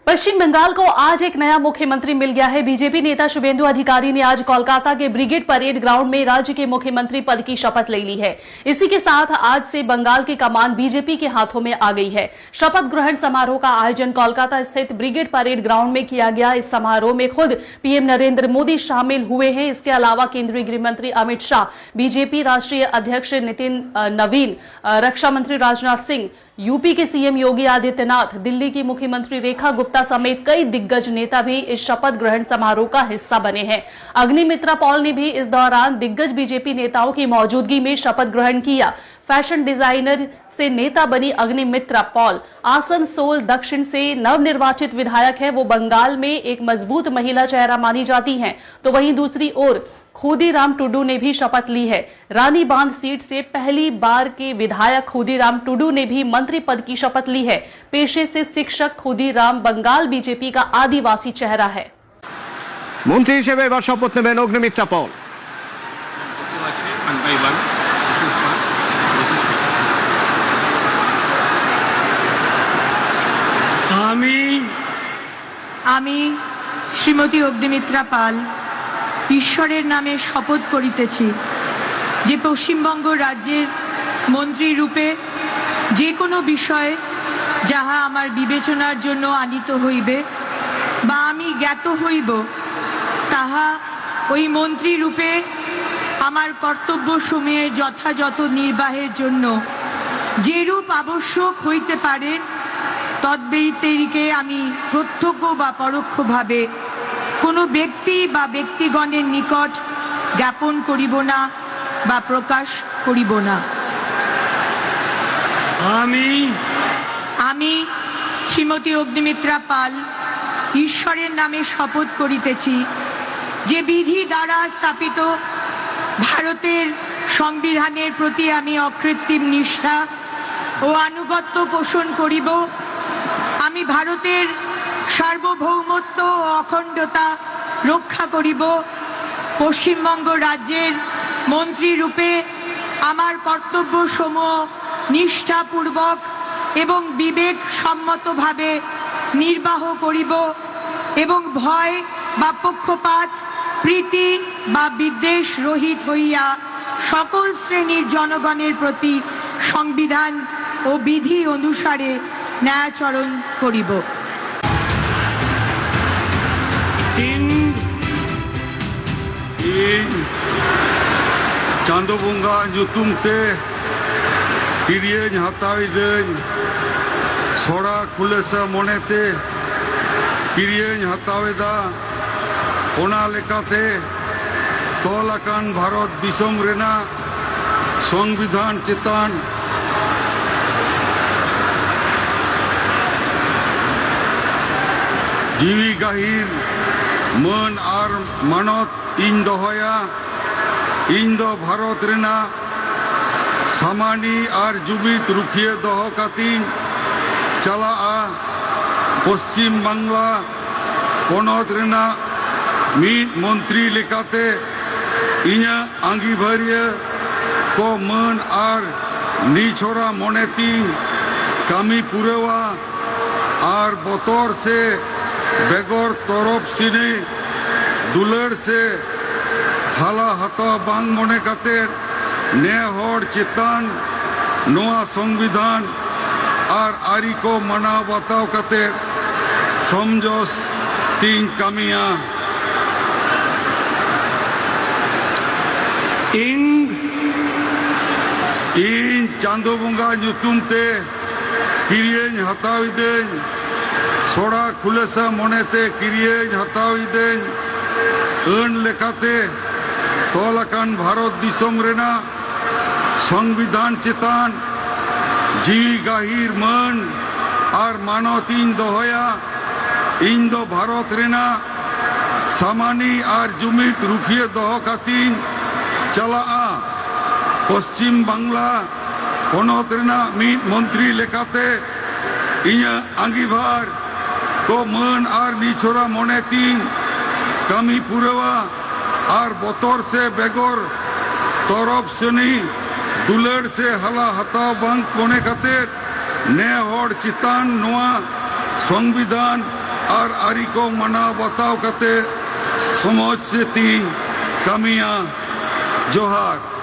पश्चिम बंगाल को आज एक नया मुख्यमंत्री मिल गया है। बीजेपी नेता शुभेंदु अधिकारी ने आज कोलकाता के ब्रिगेड परेड ग्राउंड में राज्य के मुख्यमंत्री पद की शपथ ले ली है। इसी के साथ आज से बंगाल की कमान बीजेपी के हाथों में आ गई है। शपथ ग्रहण समारोह का आयोजन कोलकाता स्थित ब्रिगेड परेड ग्राउंड में किया गया। इस समारोह में खुद पीएम नरेंद्र मोदी शामिल हुए हैं। इसके अलावा केंद्रीय गृह मंत्री अमित शाह, बीजेपी राष्ट्रीय अध्यक्ष नितिन नवीन, रक्षा मंत्री राजनाथ सिंह, यूपी के सीएम योगी आदित्यनाथ, दिल्ली की मुख्यमंत्री रेखा गुप्ता समेत कई दिग्गज नेता भी इस शपथ ग्रहण समारोह का हिस्सा बने हैं। अग्निमित्रा पॉल ने भी इस दौरान दिग्गज बीजेपी नेताओं की मौजूदगी में शपथ ग्रहण किया। फैशन डिजाइनर से नेता बनी अग्निमित्रा पॉल आसनसोल दक्षिण से नवनिर्वाचित विधायक है। वो बंगाल में एक मजबूत महिला चेहरा मानी जाती हैं। तो वहीं दूसरी ओर खुदीराम टुडू ने भी शपथ ली है। रानी बांध सीट से पहली बार के विधायक खुदीराम टुडू ने भी मंत्री पद की शपथ ली है। पेशे से शिक्षक खुदीराम बंगाल बीजेपी का आदिवासी चेहरा है। मंत्री हिसेबे एबार शपथ नेবেন अग्निमित्रा पॉल। আমি শ্রীমতী অগ্নিমিত্রা পাল ঈশ্বরের নামে শপথ করিতেছি যে পশ্চিমবঙ্গ রাজ্যের মন্ত্রী রূপে যে কোনো বিষয় যাহা আমার বিবেচনার জন্য আনিত হইবে বা আমি জ্ঞাত হইব তাহা ওই মন্ত্রী রূপে আমার কর্তব্যসমূহের যথাযথ নির্বাহের জন্য যেরূপ আবশ্যক হইতে পারে তদ্ব্যতিরিকে আমি প্রত্যক্ষ বা পরোক্ষভাবে কোনো ব্যক্তি বা ব্যক্তিগণের নিকট জ্ঞাপন করিব না বা প্রকাশ করিব না। আমি শ্রীমতী অগ্নিমিত্রা পাল ঈশ্বরের নামে শপথ করিতেছি যে বিধি দ্বারা স্থাপিত ভারতের সংবিধানের প্রতি আমি অকৃত্রিম নিষ্ঠা ও আনুগত্য পোষণ করিব। আমি ভারতের সার্বভৌমত্ব ও অখণ্ডতা রক্ষা করিব। পশ্চিমবঙ্গ রাজ্যের মন্ত্রী রূপে আমার কর্তব্যসমূহ নিষ্ঠাপূর্বক এবং বিবেক সম্মতভাবে নির্বাহ করিব এবং ভয় বা পক্ষপাত প্রীতি বা বিদ্বেষ রহিত হইয়া সকল শ্রেণীর জনগণের প্রতি সংবিধান ও বিধি অনুসারে ন্যায়াচরণ করিব। चांदो बंगा ᱧᱩᱛᱩᱢ ᱛᱮ ᱠᱤᱨᱤᱭᱟᱹᱧ ᱦᱟᱛᱟᱣᱤᱫᱟᱹᱧ ᱥᱚᱲᱟ ᱠᱷᱩᱞᱟᱹᱥᱟ ᱢᱚᱱᱮᱛᱮ ᱠᱤᱨᱤᱭᱟᱹᱧ ᱦᱟᱛᱟᱣᱮᱫᱟ ᱚᱱᱟ ᱞᱮᱠᱟᱛᱮ ᱛᱚᱞ ᱟᱠᱟᱱ ᱵᱷᱟᱨᱚᱛ ᱫᱤᱥᱚᱢ ᱨᱮᱱᱟᱜ ᱥᱚᱝᱵᱤᱫᱷᱟᱱ ᱪᱮᱛᱟᱱ ᱡᱤᱣᱤ ᱜᱟᱹᱦᱤᱨ ᱢᱟᱹᱱ ᱟᱨ ᱢᱟᱱᱚᱛ ᱤᱧ ᱫᱚᱦᱚᱭᱟ। ᱤᱧ ᱫᱚ ᱵᱷᱟᱨᱚᱛ ᱨᱮᱱᱟᱜ ᱥᱟᱢᱟᱱᱤ ᱟᱨ ᱡᱩᱢᱤᱫ ᱨᱩᱠᱷᱤᱭᱟᱹ ᱫᱚᱦᱚ ᱠᱟᱛᱮᱧ ᱪᱟᱞᱟᱜᱼᱟ। ᱯᱚᱥᱪᱤᱢ ᱵᱟᱝᱞᱟ ᱯᱚᱱᱚᱛ ᱨᱮᱱᱟᱜ ᱢᱤᱫ ᱢᱚᱱᱛᱨᱤ ᱞᱮᱠᱟᱛᱮ ᱤᱧᱟᱹᱜ ᱟᱸᱜᱤᱵᱷᱟᱹᱨᱤᱭᱟᱹ ᱠᱚ ᱢᱟᱹᱱ ᱟᱨ ᱱᱤᱪᱷᱚᱨᱟ ᱢᱚᱱᱮᱛᱤᱧ ᱠᱟᱹᱢᱤ ᱯᱩᱨᱟᱹᱣᱟ ᱟᱨ ᱵᱚᱛᱚᱨ ᱥᱮ बेगर तरफ सिने दुलड़ से हाला हता बांग मने काते ने हर चेतान नोआ संविधान और आरी को मनाव बताव काते समझोस तीन कामिया। इन चांदो बंगा ᱧᱩᱛᱩᱢ ᱛᱮ ᱠᱤᱨᱤᱭᱟᱹᱧ ᱦᱟᱛᱟᱣᱤᱫᱟᱹᱧ ᱥᱚᱲᱟ ᱠᱷᱩᱞᱟᱹᱥᱟ ᱢᱚᱱᱮᱛᱮ ᱠᱤᱨᱤᱭᱟᱹᱧ ᱦᱟᱛᱟᱣᱤᱫᱟᱹᱧ ᱟᱹᱱ ᱞᱮᱠᱟᱛᱮ ᱛᱚᱞ ᱟᱠᱟᱱ ᱵᱷᱟᱨᱚᱛ ᱫᱤᱥᱚᱢ ᱨᱮᱱᱟᱜ ᱥᱚᱝᱵᱤᱫᱷᱟᱱ ᱪᱮᱛᱟᱱ ᱡᱤᱣᱤ ᱜᱟᱹᱦᱤᱨ ᱢᱟᱹᱱ ᱟᱨ ᱢᱟᱱᱚᱛ ᱤᱧ ᱫᱚᱦᱚᱭᱟ। ᱤᱧ ᱫᱚ ᱵᱷᱟᱨᱚᱛ ᱨᱮᱱᱟᱜ ᱥᱟᱢᱟᱱᱤ ᱟᱨ ᱡᱩᱢᱤᱫ ᱨᱩᱠᱷᱤᱭᱟᱹ ᱫᱚᱦᱚ ᱠᱟᱛᱮᱧ ᱪᱟᱞᱟᱜᱼᱟ। ᱯᱚᱥᱪᱤᱢ ᱵᱟᱝᱞᱟ ᱯᱚᱱᱚᱛ ᱨᱮᱱᱟᱜ ᱢᱤᱫ ᱢᱚᱱᱛᱨᱤ ᱞᱮᱠᱟᱛᱮ इᱧᱟᱹᱜ ᱟᱸᱜᱤᱵᱷᱟᱨ को मान और निछोरा मने तीन कमी पुरवा और बतर से बेगर तरफ सनी दुलड़ से हला हताव बांग मने खातिर ने हर चितान नोआ संविधान और आरी को मनाव बताव कते समाज से ती कमियां जोहार।